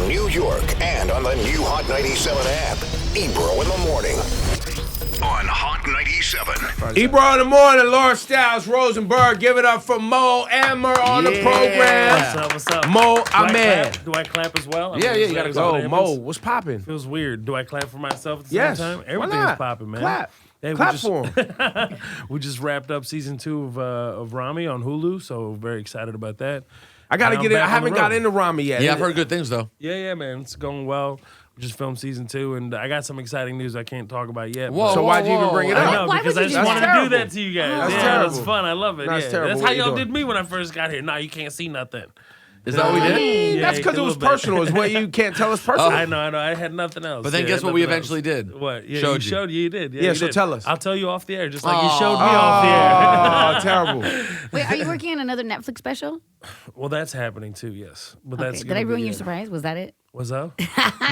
New York, and on the new Hot 97 app. Ebro in the morning. On Hot 97. Ebro in the morning, Laura Styles, Rosenberg. Give it up for Mo Amer on the program. What's up? Mo Amer. Do I clap as well? Yeah, you gotta go. Yo, Mo, what's popping? Feels weird. Do I clap for myself at the Yes. same time? Why Everything's not? popping, man. Clap. Hey, Clap for him. We just wrapped up season 2 of Rami on Hulu, so very excited about that. I gotta And get I'm in. I back on the haven't got road. into Rami yet. Yeah, I've heard good things though. Yeah, man. It's going well. We just filmed season 2, and I got some exciting news I can't talk about yet. Whoa, So why'd you even bring it I up? know, Why because would I you just do wanted that? to do that to you guys. That's yeah, terrible. That's fun. I love it. That's yeah. terrible. That's What how you y'all doing? did me when I first got here. Nah, you can't see nothing. Is that what we did? Yeah, That's you because did it a was little bit. personal. Is what you can't tell us personal. I know. I had nothing else. But then Yeah, guess what we nothing eventually else. did? What? Yeah, Showed you you. showed you. You did. Yeah, Yeah, you so did. tell us. I'll tell you off the air, just like you showed me off the air. Oh, terrible. Wait, are you working on another Netflix special? Well, that's happening too. Yes, but that's. Okay. Did I ruin your surprise? Was that it? What's up?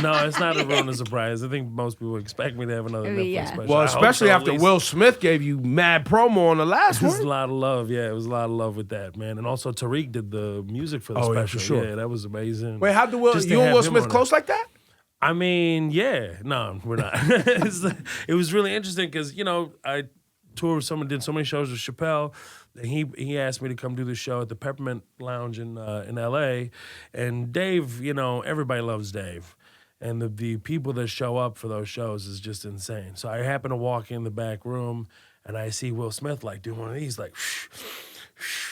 No, it's not a ruin a surprise. I think most people expect me to have another Netflix Yeah. special. Well, I hope especially so, at after least. Will Smith gave you mad promo on the last It was a one. lot of love. Yeah, it was a lot of love with that, man. And also Tariq did the music for the Oh, yeah, special. for sure. Yeah, that was amazing. Wait, how do Will? Just to You and have Will him Smith on close like that? I mean, yeah. No, we're not. It was really interesting because, I toured did so many shows with Chappelle. And he asked me to come do the show at the Peppermint Lounge in L.A. And Dave, everybody loves Dave. And the people that show up for those shows is just insane. So I happen to walk in the back room and I see Will Smith like doing one of these, like,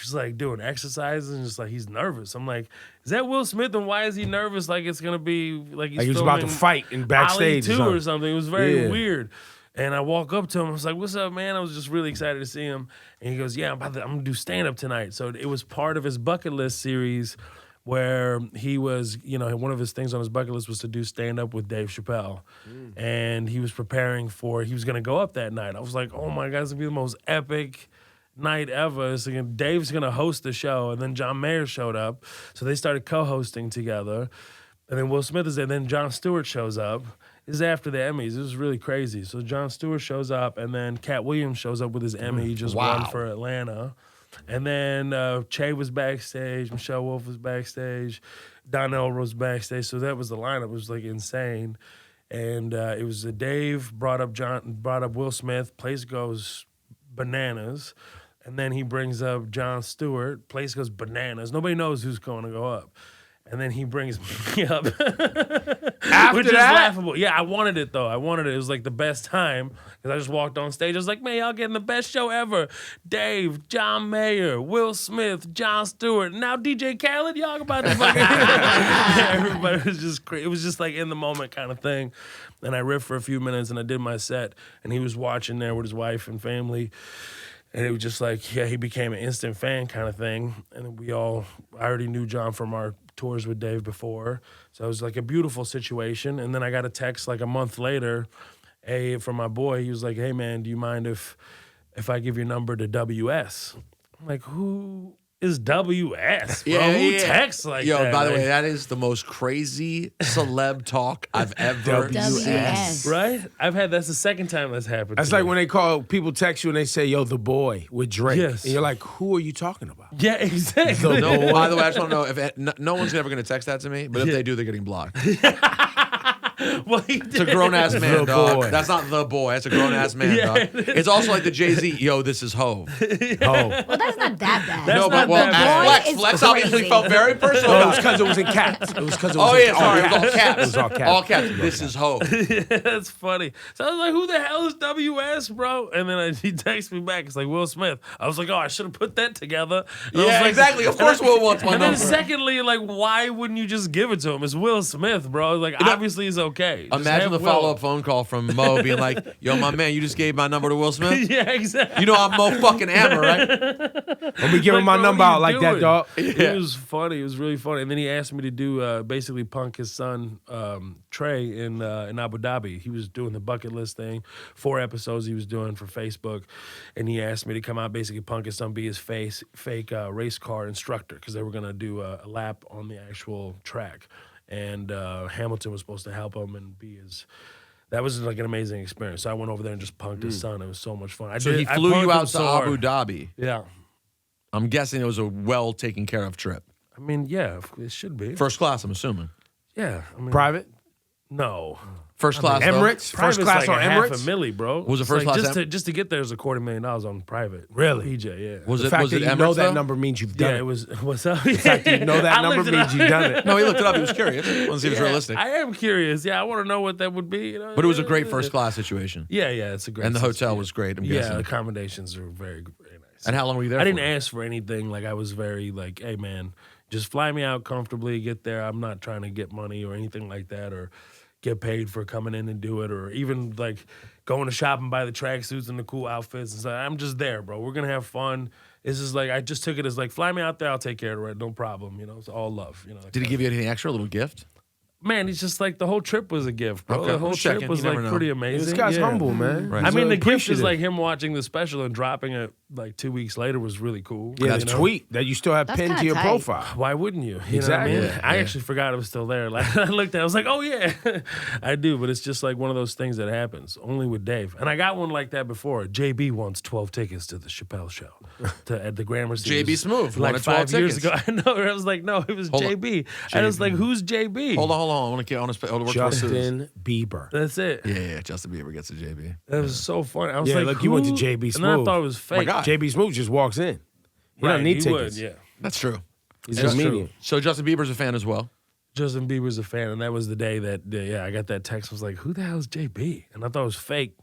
he's like doing exercises and just like he's nervous. I'm like, is that Will Smith? And why is he nervous? Like it's gonna be like he's Like he was about to filming fight in backstage Ali or 2 something. or something. It was very Yeah. weird. And I walk up to him. I was like, "What's up, man?" I was just really excited to see him. And he goes, "Yeah, I'm gonna do stand up tonight." So it was part of his bucket list series, where he was, one of his things on his bucket list was to do stand up with Dave Chappelle, and he was preparing he was gonna go up that night. I was like, "Oh my God, it's gonna be the most epic night ever." So Dave's gonna host the show, and then John Mayer showed up, so they started co-hosting together. And then Will Smith is there. Then Jon Stewart shows up. This is after the Emmys. It was really crazy. So Jon Stewart shows up, and then Cat Williams shows up with his Emmy. He just won for Atlanta. And then Che was backstage. Michelle Wolf was backstage. Donnell was backstage. So that was the lineup. It was like insane. And it was Dave brought up Will Smith. Place goes bananas. And then he brings up Jon Stewart. Place goes bananas. Nobody knows who's going to go up. And then he brings me up. After Which is that? laughable. Yeah, I wanted it, though. I wanted it. It was like the best time. Because I just walked on stage. I was like, man, y'all getting the best show ever. Dave, John Mayer, Will Smith, Jon Stewart. Now DJ Khaled, y'all about to fucking... Everybody was just crazy. It was just like in the moment kind of thing. And I riffed for a few minutes and I did my set. And he was watching there with his wife and family. And it was just like, yeah, he became an instant fan kind of thing. And I already knew John from our tours with Dave before. So it was like a beautiful situation. And then I got a text like a month later from my boy. He was like, hey, man, do you mind if I give your number to WS? I'm like, who is WS, bro? Who texts like that? Yo, by the Like, way, that is the most crazy celeb talk I've ever WS. right? That's the second time that's happened. That's to like me. when they call people text you and they say, "Yo, the boy" with Drake, Yes. and you're like, "Who are you talking about?" Yeah, exactly. No, by the way, I just want to know if no one's ever going to text that to me, but if they do, they're getting blocked. Well, he did. It's a grown ass man, The dog. boy. That's not the boy. That's a grown ass man, Yeah, dog. it It's also like the Jay-Z, yo, this is Hove. Oh, Well, that's not that bad. That's No, not but well, that bad. Flex obviously felt very personal no, it about was it. because it was in caps. It was because it was. Oh in yeah, sorry, it was all caps. It was all caps. All caps. This is Hove. That's funny. So I was like, who the hell is WS, bro? And then he texts me back. It's like Will Smith. I was like, oh, I should have put that together. And I was Yeah, like, exactly. Of course Will wants my And then number. secondly, like, why wouldn't you just give it to him? It's Will Smith, bro. Like, obviously it's okay. Just Imagine have the Will. follow-up phone call from Mo being like, yo, my man, you just gave my number to Will Smith? Yeah, exactly. You know I'm Mo fucking Amer, right? I'm be giving my bro, number what are out you like that, doing? dog. It was funny. It was really funny. And then he asked me to do basically punk his son Trey in Abu Dhabi. He was doing the bucket list thing. 4 episodes he was doing for Facebook, and he asked me to come out, basically punk his son, be his fake race car instructor, because they were gonna do a lap on the actual track, and Hamilton was supposed to help him and be his. That was like an amazing experience. So I went over there and just punked his son. It was so much fun. So he I flew punked you him out to so Abu hard. Dhabi. Yeah. I'm guessing it was a well taken care of trip. I mean, yeah, it should be. First class, I'm assuming. Yeah. I mean, Private? No. First class, though? Emirates? First Private's class like on half Emirates? a milli, bro. Was it It's first like class just to get there is $250,000 on private. Really? PJ, yeah. Was The it fact was that it you know Emirates, that though? number means you've done Yeah, it. it was. What's up? The fact that you know that number means you've done it. No, he looked it up. He was curious. I want to see if it's realistic. I am curious. Yeah, I want to know what that would be. You know? But it was a great first class situation. Yeah, it's a great. And the system, hotel yeah. was great, I'm Yeah, guessing. the accommodations are very, very nice. And how long were you there I didn't for? ask for anything. Like I was very like, hey man, just fly me out comfortably, get there. I'm not trying to get money or anything like that, or get paid for coming in and do it, or even like going to shop and buy the tracksuits and the cool outfits and stuff. I'm just there, bro. We're gonna have fun. This is like I just took it as like fly me out there, I'll take care of the rest, no problem. You know, it's all love. You know. Did he give you anything extra, a little gift? Man, he's just like the whole trip was a gift, bro. Okay, The whole just trip checking. was You never like know. pretty amazing. This guy's Yeah. humble, man. Right. I mean, the gift is appreciative. like him watching the special and dropping it like 2 weeks later was really cool. Yeah, you the know? tweet that you still have That's pinned to kinda your tight. profile. Why wouldn't you? You Exactly. know what I mean? Yeah, I yeah. actually forgot it was still there. Like I looked at it, I was like, oh yeah, I do. But it's just like one of those things that happens only with Dave. And I got one like that before. JB wants 12 tickets to the Chappelle show at the Gramercy. JB It was Smoove like wanted 12 5 years ago. tickets. I know. I was like, no, it was Hold on. JB. I was like, who's JB? Hold on. I want to get on his. Justin Bieber. That's it. Yeah, Justin Bieber gets a JB. That was so funny. I was Yeah, like, look, you went to who? JB And then I Smoove. thought it was fake. God. JB Smoove just walks in. He Right, don't need he tickets. would, yeah. That's true. He's That's a true. comedian. So Justin Bieber's a fan as well. Justin Bieber's a fan, and that was the day that I got that text. I was like, "Who the hell is JB?" And I thought it was fake.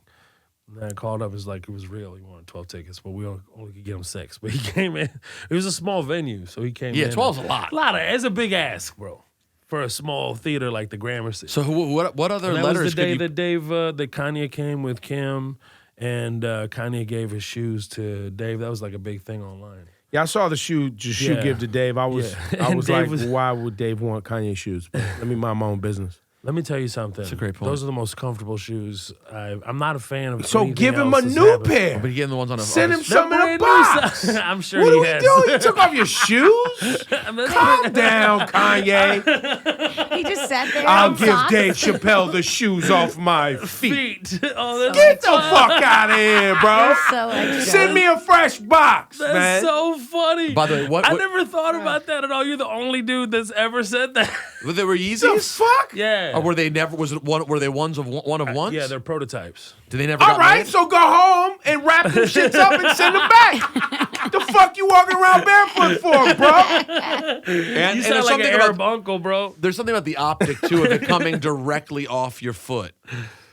And then I called up. It was like it was real. He wanted 12 tickets, but we only could get him 6. But he came in. It was a small venue, so he came in. Yeah, 12's a lot. It's a big ask, bro, for a small theater like the Gramercy. So what other And that letters was the day could you? that Dave, that Kanye came with Kim, and Kanye gave his shoes to Dave. That was like a big thing online. Yeah, I saw the shoe Yeah. give to Dave. I was Yeah. I And was Dave like, was- why would Dave want Kanye shoes? But let me mind my own business. Let me tell you something. That's a great point. Those are the most comfortable shoes. I'm not a fan of. So anything give him a else that's new happened. pair. But you getting the ones on a Send him on some in a brand new box. size. I'm sure What he are we has. doing? You took off your shoes? Calm down, Kanye. He just sat there. I'll in give socks. Dave Chappelle the shoes off my feet. Feet. Oh, that's Get the fuck out of here, bro. So extra. Send me a fresh box, That's man. so funny. By the way, what- I never thought about that at all. You're the only dude that's ever said that. But they were the Yeezys. fuck? Yeah. Or were they never? Was it one? Were they ones of one of ones? Yeah, they're prototypes. Did they never? All got right, made? so go home and wrap them shits up and send them back. The fuck you walking around barefoot for, bro? And, You and sound there's like an something Arab about uncle, bro. there's something about the optic too of it coming directly off your foot.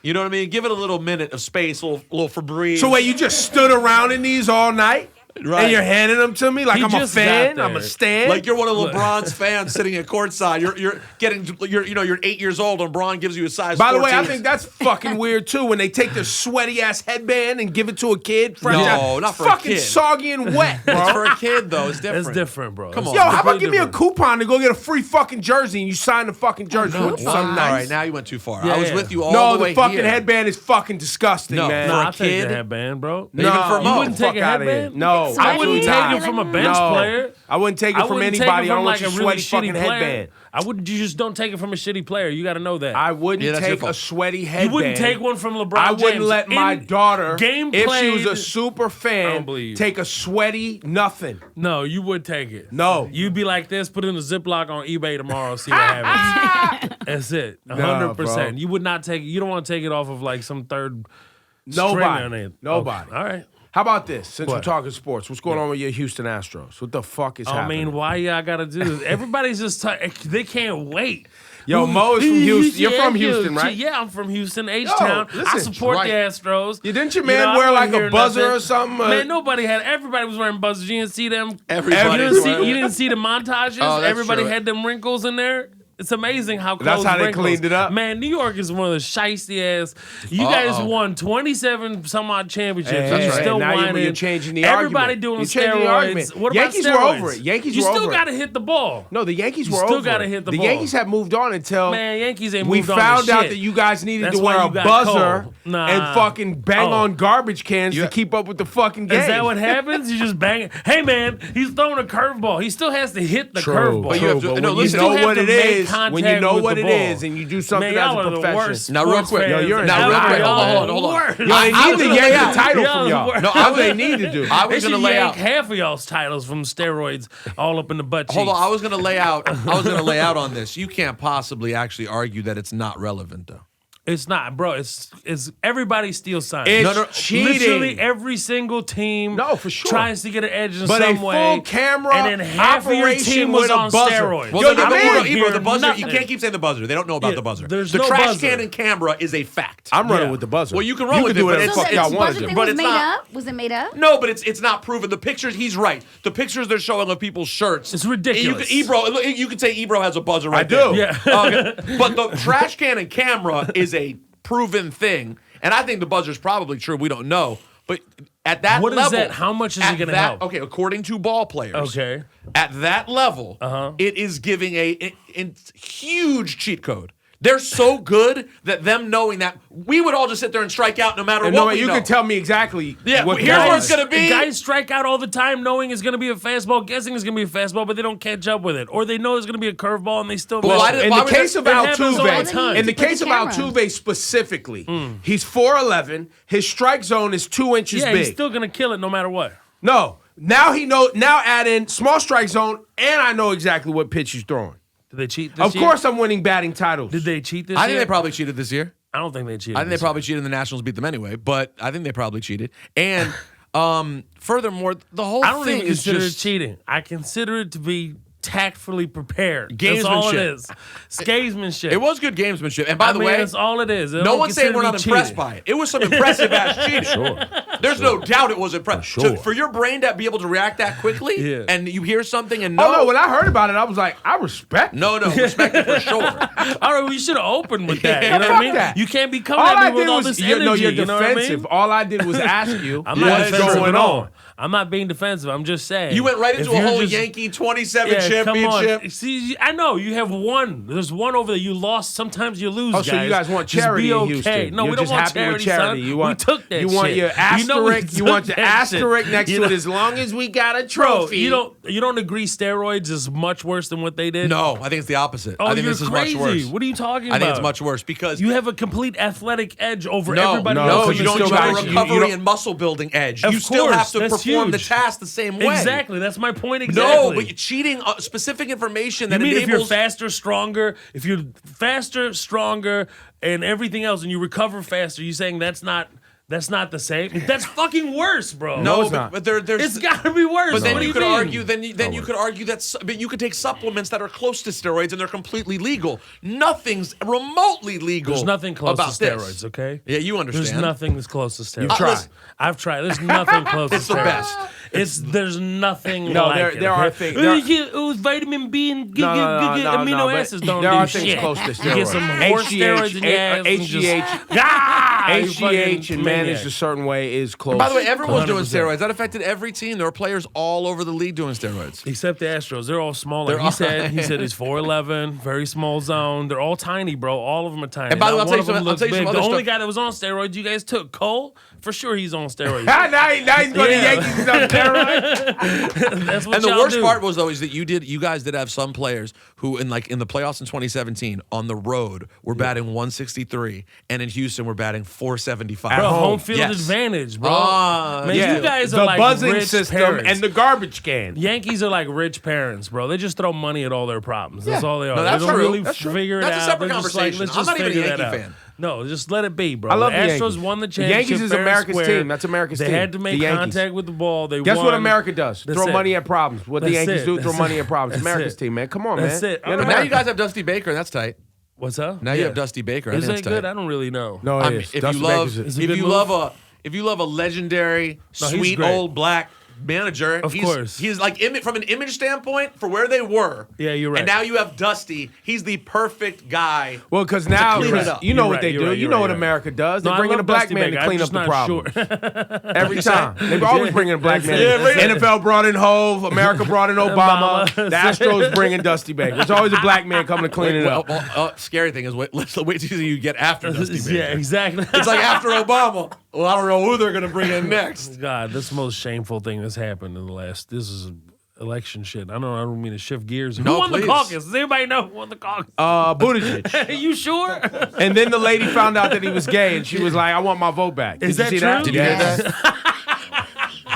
You know what I mean? Give it a little minute of space, a little Febreze. So wait, you just stood around in these all night? Right. And you're handing them to me like He I'm a just fan? got I'm a there. stan? Like you're one of LeBron's fans sitting at courtside. You're 8 years old and LeBron gives you a size. By the way, 14. I think that's fucking weird too when they take their sweaty ass headband and give it to a kid. Fresh No, out. not for a fucking kid. soggy and wet, bro. It's for a kid though. It's different. That's different, bro. Come That's on. Yo, how about completely give me a different. coupon to go get a free fucking jersey and you sign the fucking jersey No, with something all nice? right, now you went too far. Yeah, I was yeah. with you all No, the way the fucking here. headband is fucking disgusting, No, man. No, for a I'll take kid? the headband, bro. Even for Mo. You wouldn't take Fuck a outta here. headband? No, I I wouldn't absolutely take not. it from a bench No. player. I wouldn't take it from wouldn't take anybody. it I from don't want like your a really sweaty fucking shitty player. headband. You just don't take it from a shitty player. You got to know that. I Yeah, wouldn't that's your take a fault. sweaty headband. You wouldn't take one from LeBron I wouldn't James. let my In daughter, game if she was a played- super I fan, don't believe you. take a sweaty nothing. No, you would take it. No. You'd be like this, put it in a Ziploc on eBay tomorrow, see what happens. That's it. 100%. bro. You would not take it. You don't want to take it off of like some third Nobody. string or anything. Nobody. Okay. All right. How about this? Since we're What? talking sports, what's going on with your Houston Astros? What the fuck is I happening? mean, why y'all got to do this? Everybody's just, they can't wait. Yo, Mo is from Houston. You're from Yeah, Houston, right? Yeah, I'm from Houston, H-Town. I listen, support right. the Astros. Yeah, didn't your You know, man I wear wouldn't like a hear buzzer nothing. or something? Man, everybody was wearing buzzers. You didn't see them. Everybody You was didn't, wearing- you didn't see the montages. Oh, that's Everybody true. had them wrinkles in there. It's amazing how close That's how they wrinkles. cleaned it up? Man, New York is one of the shiesty ass. You guys won 27 some odd championships. Hey, and that's you right. still Now whining. you're changing the Everybody argument. doing You're changing the steroids. argument. What Yankees about were steroids? over it. Yankees you were still over it. got to hit the ball. No, the Yankees You were still over gotta it. hit the The ball. Yankees have moved on until Man, Yankees ain't we moved on found to out shit. that you guys needed That's to why wear you a got buzzer cold. Nah. and fucking bang Oh. on garbage cans to keep up with the fucking game. Is that what happens? You just bang it. Hey man, he's throwing a curveball. He still has to hit the True. curveball. But you have to- But no, when you listen, know you have what to it make is, is, contact when you know with what the it ball. is, and you do something Man, as y'all a are the profession. worst Now, real sports quick. fans Yo, you're Now, real ever. quick. Y'all Hold on. worst. Yo, they I need was to gonna yank lay the out. title Yo, from y'all. no, That's what they need to do. I They was should going to lay yank out. half of y'all's titles from steroids all up in the butt cheeks. Hold on. I was going to lay out. On this. You can't possibly actually argue that it's not relevant, though. It's not, bro. It's everybody steals signs. It's cheating. Literally every single team No, for sure. tries to get an edge in But some a way. full camera and then half of your operation team was with a on buzzer. steroids. Well, Well, Yo, no, the man- Ebro, the buzzer. nothing. You can't keep saying the buzzer. They don't know about Yeah, the buzzer. there's the no trash buzzer. can and camera is a fact. I'm running Yeah. with the buzzer. Well, you can run with can it, do but whatever the it's- fuck So y'all the want buzzer to do. thing But was it's made not. up? Was it made up? No, but it's not proven. The pictures, he's right. The pictures they're showing of people's shirts. It's ridiculous. You could say Ebro has a buzzer right I do. there. Yeah. Okay. But the trash can and camera is a proven thing. And I think the buzzer's probably true. We don't know. But at that What is level. that? How much is it at gonna that- help? Okay, according to ball players. Okay. At that level, it is giving a huge cheat code. They're so good that them knowing that we would all just sit there and strike out no matter And what no, we you know. can tell me exactly. Yeah, what here's the where it's gonna be. Guys strike out all the time knowing it's going to be a fastball, guessing it's going to be a fastball, but they don't catch up with it. Or they know it's going to be a curveball and they still But miss why it. did- In why the would case that- of it happens all the Altuve, time. in the To put case the of camera. Altuve specifically, he's 4'11". His strike zone is 2 inches Yeah, big. he's still going to kill it no matter what. No, now he know. Now add in small strike zone, and I know exactly what pitch he's throwing. Did they cheat this Of year? course, I'm winning batting titles. Did they cheat this I year? think they probably cheated this year. I don't think they cheated. I think they probably cheated and the Nationals beat them anyway, but I think they probably cheated. And furthermore, the whole I don't thing even is consider just it cheating. I consider it to be tactfully prepared. That's Gamesmanship. all it is. Gamesmanship. It was good gamesmanship. And by the way, that's all it is. I no don't one's saying consider we're me not impressed cheating. by it. It was some impressive ass cheating. Sure. There's no doubt it was impressive. Sure. For your brain to be able to react that quickly Yeah. and you hear something and Oh no! When I heard about it, I was like, I respect. it. no, respect it for sure. All right, we should have opened with that. You know what Fuck I mean? that. You can't be coming All at I me with did all was this you're energy. defensive. You know what I mean? All I did was ask you I'm not what's defensive going at all. on. I'm not being defensive. I'm just saying. You went right if into a you're whole just- Yankee 27 Yeah, come championship. on. See, I know you have one. There's one over there. You lost. Sometimes you lose. Oh, so you guys want Just charity be in okay. Houston? No, You're we don't just want happy charity. with charity. Son. You want, we took that you want shit. your asterisk. You, know we you want took the that shit. asterisk next You to it. know- As long as we got a Bro, trophy. you don't agree steroids is much worse than what they did? No, I think it's the opposite. Oh, I think you're this is crazy. much worse. What are you talking I about? think it's much worse because You have a complete athletic edge over no, everybody no, else. no, in you the don't still have a gotta- you recovery don't- and muscle building edge. Of You still course, have to that's perform the huge. task the same way. Exactly. That's my point exactly. No, but you're cheating specific information that You mean if you're enables. faster, stronger, if you're faster, stronger, and everything else, and you recover faster, you saying that's not the same? That's fucking worse, bro. No, no, it's not. but there's. It's got to be worse. But then What do you could mean? argue. Then you could argue that. But you could take supplements that are close to steroids and they're completely legal. Nothing's remotely legal. There's nothing close about to this. steroids, okay? Yeah, you understand. There's nothing that's close to steroids. You've tried. Listen, I've tried. There's nothing close It's to the steroids. best. There's nothing No, like there- it. there are okay? things- there are- It was vitamin B and No, amino but acids don't there do are things shit. close to You steroids. get some horse steroids in your ass and just- Ah, you HGH fucking and managed maniac. a certain way is close. By the way, everyone's doing 100%. steroids. That affected every team. There were players all over the league doing steroids. Except the Astros, they're all small. They're Like all- he said he's 4'11", very small zone. They're all tiny, bro. All of them are tiny. And by the way, Not I'll tell one you of them some- I'll looks tell you some big. other The only stuff. guy that was on steroids you guys took, Cole, for sure he's on steroids. now he's going to Yeah. Yankees. He's on steroids. That's what And the y'all worst do. part was though is that you guys did have some players who in the playoffs in 2017 on the road were batting 163 and in Houston were batting 475. Bro, home. home field Yes. advantage, bro. Man, Yeah, you guys the are like buzzing rich system parents. and the garbage can. Yankees are like rich parents, bro. They just throw money at all their problems. That's Yeah. all they are. No, that's they don't true. really That's true. figure it That's a out. separate They're just conversation. Let's I'm just not even a figure Yankee that out. fan. No, just let it be, bro. I love the Astros Yankees. won the The championship. Yankees is fair and America's square. team. That's America's they team. had to make The Yankees. contact with the ball. They Guess won. what America does? That's Throw it. money at problems. What the That's Yankees it. do? Throw That's money it. at problems. That's America's it. team, man. Come on, That's man. it. You're in But But now you America. guys have Dusty Baker, and that's tight. What's up? Now you have Dusty Baker, and Is that's that good? tight. I don't really know. No, I it mean, is. if Dusty you love, Baker's It's a if good you move. love a legendary, No, he's sweet great. old black manager, Of course. he's like from an image standpoint for where they were. Yeah, you're right. And now you have Dusty. He's the perfect guy. Well, because now clean it up. you know You're what right, they you're do. right, You you're know right, what you're right. America does. They No, I bring in love a black Dusty man Baker. to I'm clean up just the not problem. sure. Every time. They always bring in a black man. That's it. NFL brought in Hove. America brought in Obama. Obama. The Astros bring in Dusty Baker. It's always a black man coming to clean it up. Scary thing is, let's wait till you get after Dusty Baker. Yeah, exactly. It's like after Obama. Well, I don't know who they're going to bring in next. God, this is the most shameful thing that's happened in the last. This is election shit. I don't mean to shift gears. No, Who won please. the caucus? Does anybody know who won the caucus? Buttigieg. You sure? And then the lady found out that he was gay, and she was like, "I want my vote back." Is Did you that see true? Did you hear Yes. that?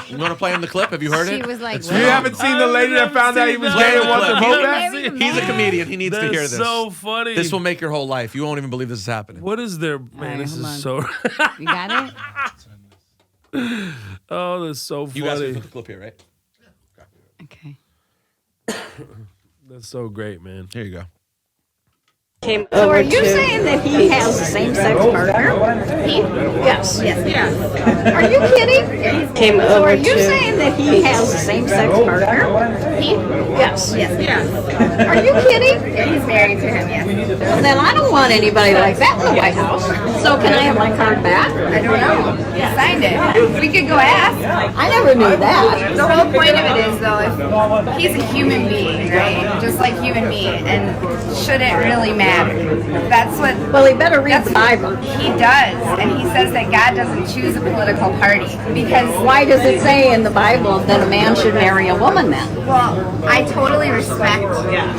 You want to play him the clip? Have you heard She it? was like, You haven't seen the lady that found out he was gay and wants her Play vote the back? clip. He's a comedian. He needs to hear That's this. so funny. This will make your whole life. You won't even believe this is happening. What is there? Man, right, this hold is on. so. You got it? Oh, that's so funny. You guys can put the clip here, right? Okay. That's so great, man. Here you go. So are you saying that he has a same-sex partner? Yes. Yes. Are you kidding? So are you saying that he has a same-sex partner? Yes. Yes. Are you kidding? He's married to him, yes. Well, then I don't want anybody like that in the White House. So can I have my card back? I don't know. He signed it. We could go ask. I never knew that. The whole point of it is, though, if he's a human being, right? Just like you and me, and should it really matter? That's what. Well, he better read the Bible. He does, and he says that God doesn't choose a political party because. Why does it say in the Bible that a man should marry a woman then? Well, I totally respect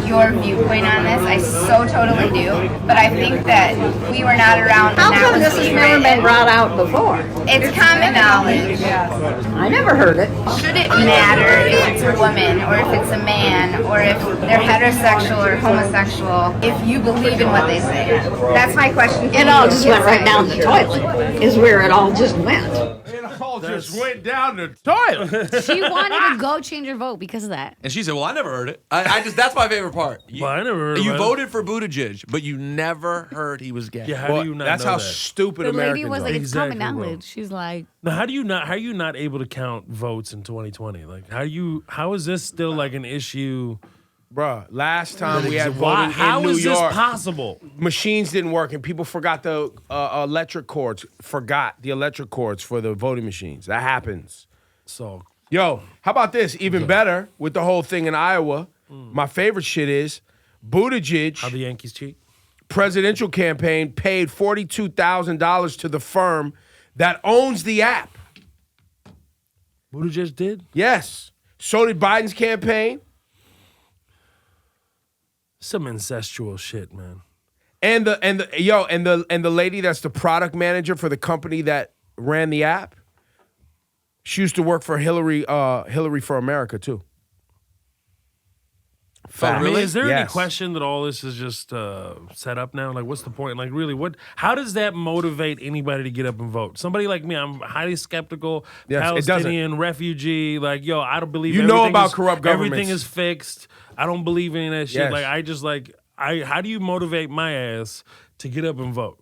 your viewpoint on this. I so totally do. But I think that we were not around. How when that come was this has secret, never been and brought out before? It's common knowledge. I never heard it. Should it matter if it's a woman or if it's a man or if they're heterosexual or homosexual if you believe in what they say? That's my question. It all just went right down the toilet, is where it all just went. It all just went down the toilet. She wanted to go change her vote because of that. And she said, "Well, I never heard it. I just that's my favorite part. You, Well, I never heard you about it. voted for Buttigieg, but you never heard he was gay. Yeah, how Well, do you not that's know how that? stupid The Americans lady was are. like, it's common Exactly, bro. knowledge. She's like, Now, how are you not able to count votes in 2020? Like, how is this still like an issue? Bruh, last time we had Why? voting How in New is York, this possible? machines didn't work and people forgot the electric cords. Forgot the electric cords for the voting machines. That happens. So Yo, how about this? Even better with the whole thing in Iowa. My favorite shit is Buttigieg, how the Yankees cheat? presidential campaign, paid $42,000 to the firm that owns the app. Buttigieg did. Yes. So did Biden's campaign. Some incestual shit, man. And the lady that's the product manager for the company that ran the app, she used to work for Hillary for America too. I mean, is there any Yes. question that all this is just set up now? Like, what's the point? Like, really, how does that motivate anybody to get up and vote? Somebody like me, I'm highly skeptical, Yes, it doesn't. Palestinian refugee. Like, yo, I don't believe You know everything about is- corrupt governments. Everything is fixed. I don't believe in that shit. Yes. Like, how do you motivate my ass to get up and vote?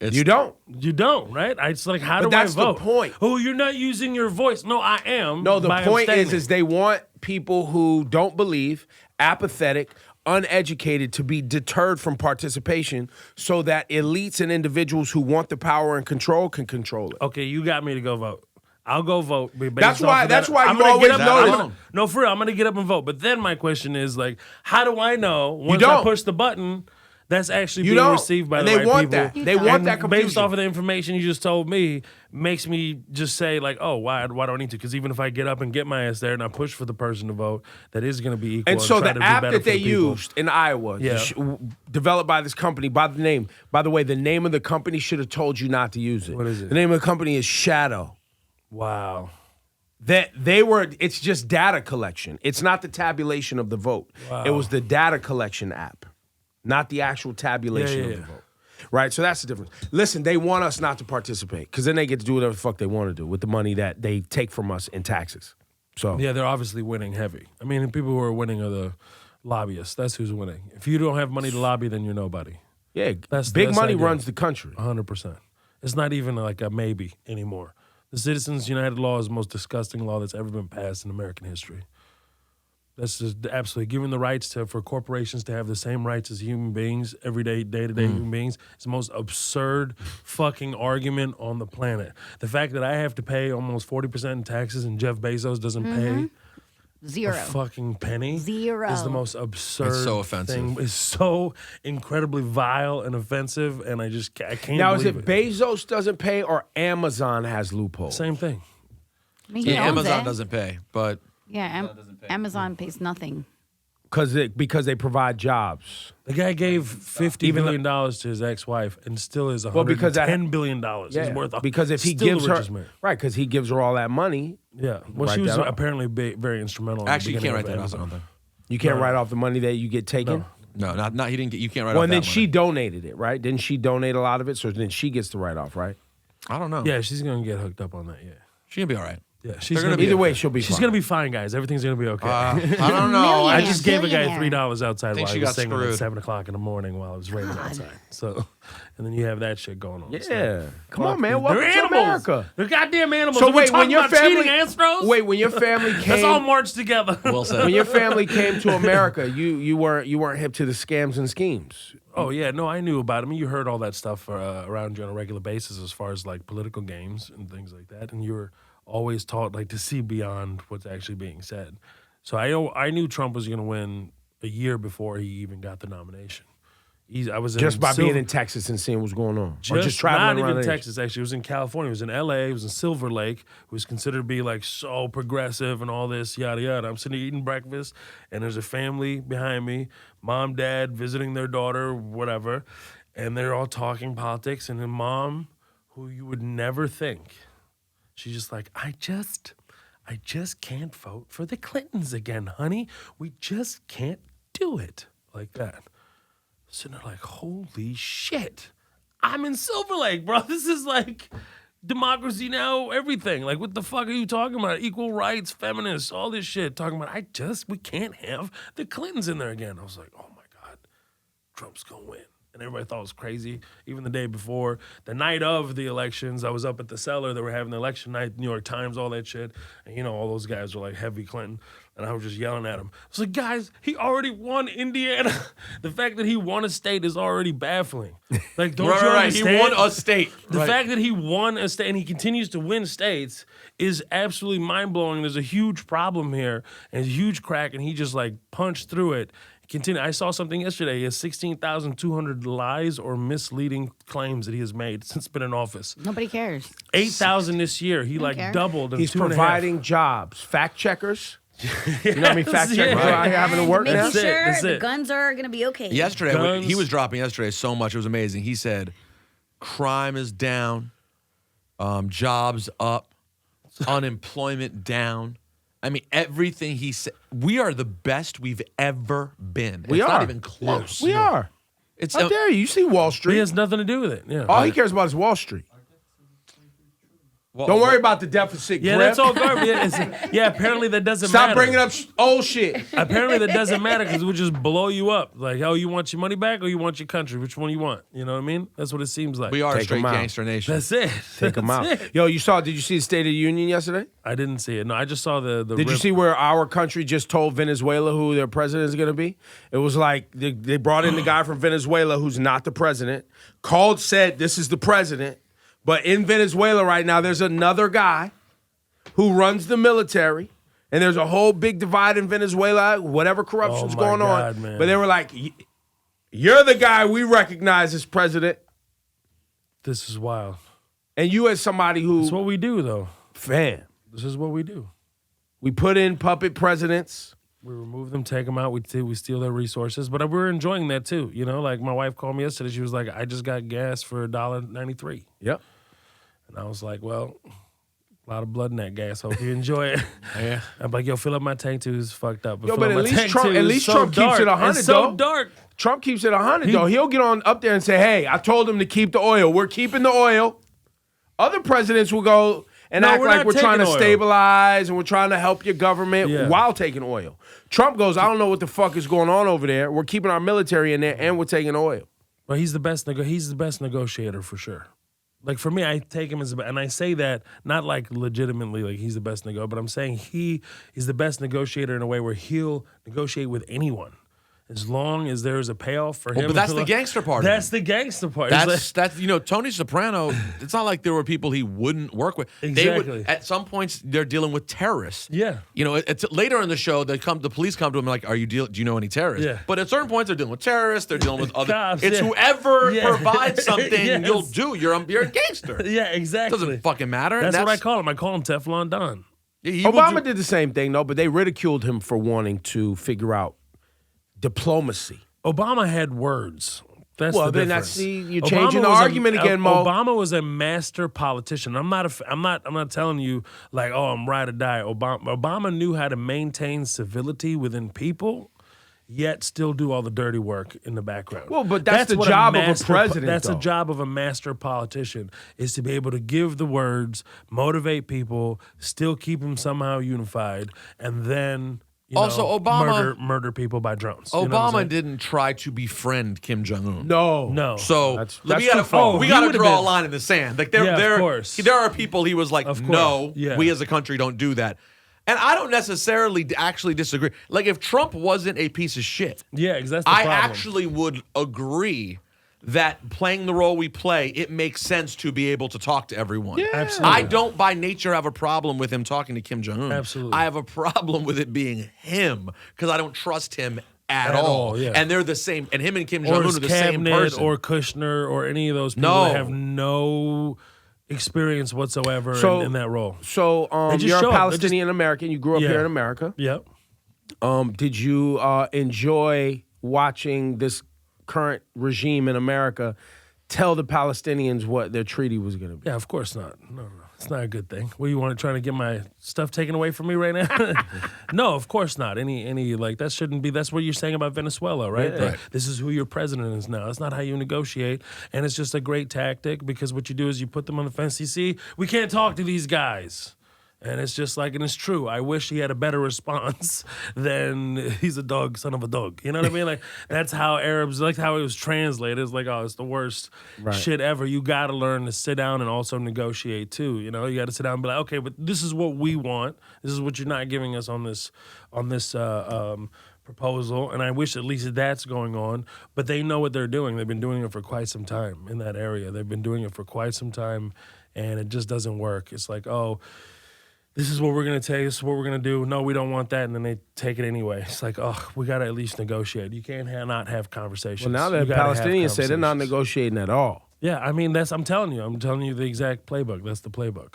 You don't. You don't, right? It's like, how But do that's I the vote? point. Oh, you're not using your voice. No, I am. No, the by point abstaining. is they want people who don't believe, apathetic, uneducated to be deterred from participation so that elites and individuals who want the power and control can control it. Okay, you got me to go vote. I'll go vote. based That's off why- of that's that. why I'm you gonna always get up, notice- I'm gonna- No, for real, I'm going to get up and vote. But then my question is, like, how do I know once I don't. push the button that's actually You being don't. received by And the they right want people? that. They want And that based confusion. off of the information you just told me, makes me just say, like, oh, why do I need to? Because even if I get up and get my ass there and I push for the person to vote, that is going to be equal. And so try the to do app better that for they the people. used in Iowa, Yeah. developed by this company, by the way, the name of the company should have told you not to use it. What is it? The name of the company is Shadow. Wow. It's just data collection. It's not the tabulation of the vote. It was the data collection app, not the actual tabulation of the vote. Right? So that's the difference. Listen, they want us not to participate because then they get to do whatever the fuck they want to do with the money that they take from us in taxes. So Yeah, they're obviously winning heavy. I mean, the people who are winning are the lobbyists. That's who's winning. If you don't have money to lobby, then you're nobody. yeah, That's big the money idea. runs the country. 100%. It's not even like a maybe anymore. The Citizens United law is the most disgusting law that's ever been passed in American history. That's just absolutely giving the rights for corporations to have the same rights as human beings, everyday, day-to-day human beings. It's the most absurd fucking argument on the planet. The fact that I have to pay almost 40% in taxes and Jeff Bezos doesn't pay zero. a fucking penny Zero. is the most absurd It's so offensive. thing. It's so incredibly vile and offensive, and I can't Now, is believe it Bezos doesn't pay or Amazon has loopholes? Same thing. I mean, he Yeah, owns Amazon it. doesn't pay, but Yeah, Amazon pays nothing. Because they provide jobs. The guy gave $50 billion to his ex-wife and still is $110 billion. Yeah, He's worth because if he still gives the her richest man. right, because he gives her all that money. Yeah. Well, write she was that off. apparently very instrumental. Actually, you in the can't write beginning that of off. I don't think. You can't write off the money that you get taken. No, not he didn't get. You can't write Well, off and that then money. she donated it, right? Didn't she donate a lot of it? So then she gets to write off, right? I don't know. Yeah, she's gonna get hooked up on that. Yeah. She gonna be all right. Yeah, she's gonna gonna be Either be. way, she'll be. She's fine. gonna be fine, guys. Everything's gonna be okay. I don't know. I Millionaire. just gave a guy Billionaire. $3 outside Think while she he was got singing screwed. at 7:00 in the morning while it was raining outside. So, and then you have that shit going on. Yeah, So, come on, man. Welcome they're to animals. America. They're goddamn animals. So Are we wait, when talking your about family, cheating Astros? wait, when your family Let's came, all march together. Well said. when your family came to America, you weren't hip to the scams and schemes. Oh yeah, no, I knew about it. I mean, you heard all that stuff around you on a regular basis, as far as like political games and things like that, and you were always taught like to see beyond what's actually being said. So I knew Trump was going to win a year before he even got the nomination. I was Just by being Silver- in Texas and seeing what's going on, or just not traveling around even the Texas. Actually, it was in California. It was in L.A. It was in Silver Lake. It was considered to be like so progressive and all this yada yada. I'm sitting eating breakfast, and there's a family behind me, mom, dad, visiting their daughter, whatever, and they're all talking politics. And then mom, who you would never think, she's just like, I just can't vote for the Clintons again, honey. We just can't do it like that. Sitting there like, holy shit. I'm in Silver Lake, bro. This is like democracy now, everything. Like, what the fuck are you talking about? Equal rights, feminists, all this shit. Talking about, we can't have the Clintons in there again. I was like, oh my God, Trump's gonna win. And everybody thought it was crazy. Even the day before, the night of the elections, I was up at the cellar. They were having the election night, New York Times, all that shit. And, you know, all those guys were like heavy Clinton. And I was just yelling at him. I was like, guys, he already won Indiana. The fact that he won a state is already baffling. Like, don't you understand? He won a state. The fact that he won a state and he continues to win states is absolutely mind-blowing. There's a huge problem here and a huge crack, and he just, like, punched through it. Continue. I saw something yesterday. He has 16,200 lies or misleading claims that he has made since been in office. Nobody cares. 8,000 this year. He like care. doubled. In He's 2.5. providing jobs, fact checkers. You know what I mean? Fact checkers yeah. are out here having to work Making now. That's it, sure that's the it. guns are going to be okay. Yesterday, Guns. he was dropping yesterday so much. It was amazing. He said, crime is down, jobs up, unemployment down. I mean, everything he said. We are the best we've ever been. We it's are. not even close. We are. It's How dare you? You see Wall He Street. has nothing to do with it. Yeah. All he cares about is Wall Street. well, Don't worry about the deficit. Yeah, Griff. that's all garbage. Yeah, apparently that doesn't Stop matter. bringing up old shit. Apparently that doesn't matter because it would just blow you up. Like, oh, you want your money back or you want your country? Which one you want? You know what I mean? That's what it seems like. We are a Take straight 'em out. gangster nation. That's it. Take him out. That's it. Yo, did you see the State of the Union yesterday? I didn't see it. No, I just saw the Did you rip. see where our country just told Venezuela who their president is going to be? It was like they brought in the guy from Venezuela who's not the president, said this is the president, but in Venezuela right now there's another guy who runs the military, and there's a whole big divide in Venezuela, whatever corruption's Oh my going God, on. man. But they were like, you're the guy we recognize as president, This is wild. and you as somebody who, It's what we do, though. fam, This is what we do. we put in puppet presidents. We remove them, take them out. We steal their resources, but we're enjoying that too. You know, like my wife called me yesterday. She was like, "I just got gas for $1.93," Yep. and I was like, "Well, a lot of blood in that gas. Hope you enjoy it." Yeah. I'm like, "Yo, fill up my tank too. It's fucked up." Yo, fill but up at my least tank Trump- too. at It's least so Trump keeps dark. it 100 It's so though. dark. Trump keeps it 100 though. He'll get on up there and say, "Hey, I told him to keep the oil. We're keeping the oil." Other presidents will go and No, act we're like not we're trying to taking oil. stabilize and we're trying to help your government Yeah. while taking oil. Trump goes, "I don't know what the fuck is going on over there. We're keeping our military in there and we're taking oil." But he's the best. He's the best negotiator for sure. Like for me, I take him as and I say that not like legitimately like he's the best but I'm saying he is the best negotiator in a way where he'll negotiate with anyone. As long as there is a payoff for him. but that's the gangster part of That's it. the gangster part. It's That's Tony Soprano. It's not like there were people he wouldn't work with. They Exactly. would at some points they're dealing with terrorists. Yeah. It's later in the show the police come to him like, do you know any terrorists? Yeah. But at certain points they're dealing with terrorists. They're dealing with other. Cops, it's yeah. whoever Yeah. provides something Yes. you'll do. You're a gangster. yeah, exactly. Doesn't fucking matter. That's what I call him. I call him Teflon Don. Obama did the same thing, though, but they ridiculed him for wanting to figure out diplomacy. Obama had words. That's the difference. You're changing the argument again, Mo. Obama was a master politician. I'm not telling you like, oh, I'm ride or die. Obama knew how to maintain civility within people, yet still do all the dirty work in the background. Well, but that's the job of a president. That's the job of a master politician, is to be able to give the words, motivate people, still keep them somehow unified, and then Obama murder people by drones. Obama didn't try to befriend Kim Jong-un. No. So that's we got to draw a line in the sand. Like there are people he was like, no, we as a country don't do that. And I don't necessarily actually disagree. Like if Trump wasn't a piece of shit, that's the problem. I actually would agree that playing the role we play, it makes sense to be able to talk to everyone. Yeah. Absolutely. I don't by nature have a problem with him talking to Kim Jong-un. Absolutely. I have a problem with it being him because I don't trust him at all. Yeah. And they're the same. And him and Kim Jong-un are the same person. Or Kushner or any of those people that have no experience whatsoever in that role. So you're a Palestinian American. You grew up here in America. Yep. Did you enjoy watching this current regime in America tell the Palestinians what their treaty was going to be? Yeah, of course not. No. It's not a good thing. What, you want to try to get my stuff taken away from me right now? No, of course not. Any like that shouldn't be. That's what you're saying about Venezuela, right? Yeah. Right. This is who your president is now. That's not how you negotiate, and it's just a great tactic because what you do is you put them on the fence. You see, we can't talk to these guys. And it's just like, and it's true. I wish he had a better response than he's a dog, son of a dog. You know what I mean? Like, that's how Arabs, like how it was translated. It's like, oh, it's the worst shit ever. You got to learn to sit down and also negotiate too. You know, you got to sit down and be like, okay, but this is what we want. This is what you're not giving us on this proposal. And I wish at least that's going on. But they know what they're doing. They've been doing it for quite some time in that area. They've been doing it for quite some time, and it just doesn't work. It's like, oh, this is what we're going to take, this is what we're going to do. No, we don't want that, and then they take it anyway. It's like, oh, we got to at least negotiate. You can't not have conversations. Well, now the Palestinians say they're not negotiating at all. Yeah, I mean, I'm telling you the exact playbook. That's the playbook.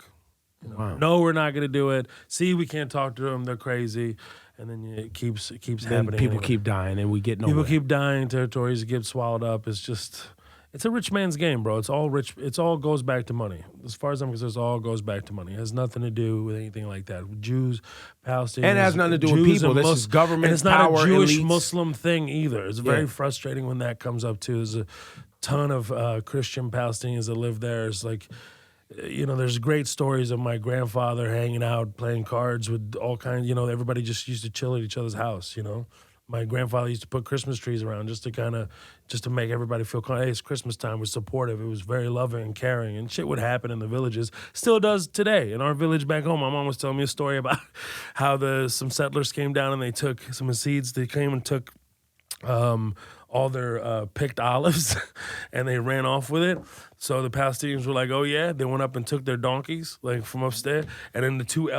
You know, wow. No, we're not going to do it. See, we can't talk to them. They're crazy. And then it keeps happening. People keep dying, and we get nowhere. People keep dying. Territories get swallowed up. It's just... It's a rich man's game, bro. It's all rich. It's all goes back to money. As far as I'm concerned, it all goes back to money. It has nothing to do with anything like that. Jews, Palestinians, and it has nothing to do with people. This is government, and it's not power, a Jewish elites. Muslim thing either. It's very frustrating when that comes up too. There's a ton of Christian Palestinians that live there. It's like, you know, there's great stories of my grandfather hanging out, playing cards with all kinds. You know, everybody just used to chill at each other's house. You know. My grandfather used to put Christmas trees around just to make everybody feel, hey, it's Christmas time. We're supportive. It was very loving and caring, and shit would happen in the villages. Still does today. In our village back home, my mom was telling me a story about how some settlers came down and they took some seeds. They came and took all their picked olives and they ran off with it. So the Palestinians were like, oh yeah, they went up and took their donkeys like from upstairs. And then the two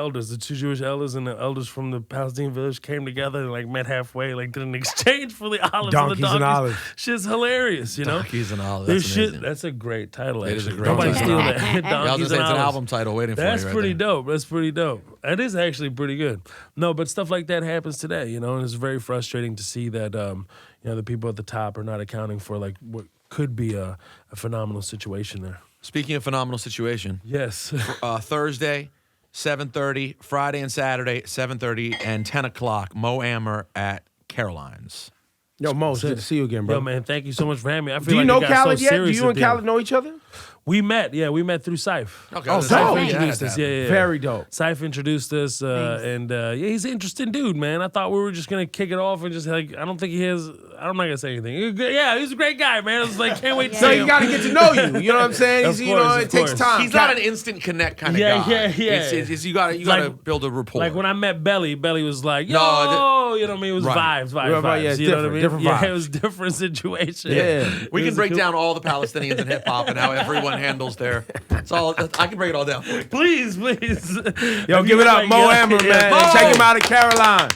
Jewish elders and the elders from the Palestinian village came together and like met halfway, like did an exchange for the olives. Donkeys and olives. Shit's hilarious, you know? Donkeys and olives. That's a great title, actually. It is a great Nobody title. steal that. Yeah, I was gonna say, it's an album title waiting for you. That's pretty dope. That's pretty dope. That is actually pretty good. No, but stuff like that happens today, you know, and it's very frustrating to see that you know, the people at the top are not accounting for like what could be a phenomenal situation there. Speaking of phenomenal situation, yes. Thursday, 7:30, Friday and Saturday, 7:30 and 10 o'clock, Mo Amer at Caroline's. Yo, Mo, it's good to see you again, bro. Yo, man, thank you so much for having me. I feel Do you like know it got Khaled so yet? Do serious you and at the end. Khaled know each other? We met through Syph. Okay. Oh, Syph dope. introduced us. Yeah. Very dope. Syph introduced us, and he's an interesting dude, man. I thought we were just gonna kick it off and just like, I don't think he has. I'm not gonna say anything. Yeah, he's a great guy, man. I was like, can't wait to see So him. you got to get to know you. You know what I'm saying? Of You know, course, it of takes course. time. He's not an instant connect kind of Yeah, guy. yeah. It's you gotta Like- build a rapport. Like when I met Belly was like, yo, No, you know what I mean? It was Right. vibes. Yeah, it's you know what I mean? different Yeah, vibes. it was different situation. Yeah. we It can was break cool. down all the Palestinians in hip hop and how everyone handles their. It's all. I can break it all down for you. Please. Yo, give it up, Mo Amer, man. Mo! Check him out at Caroline.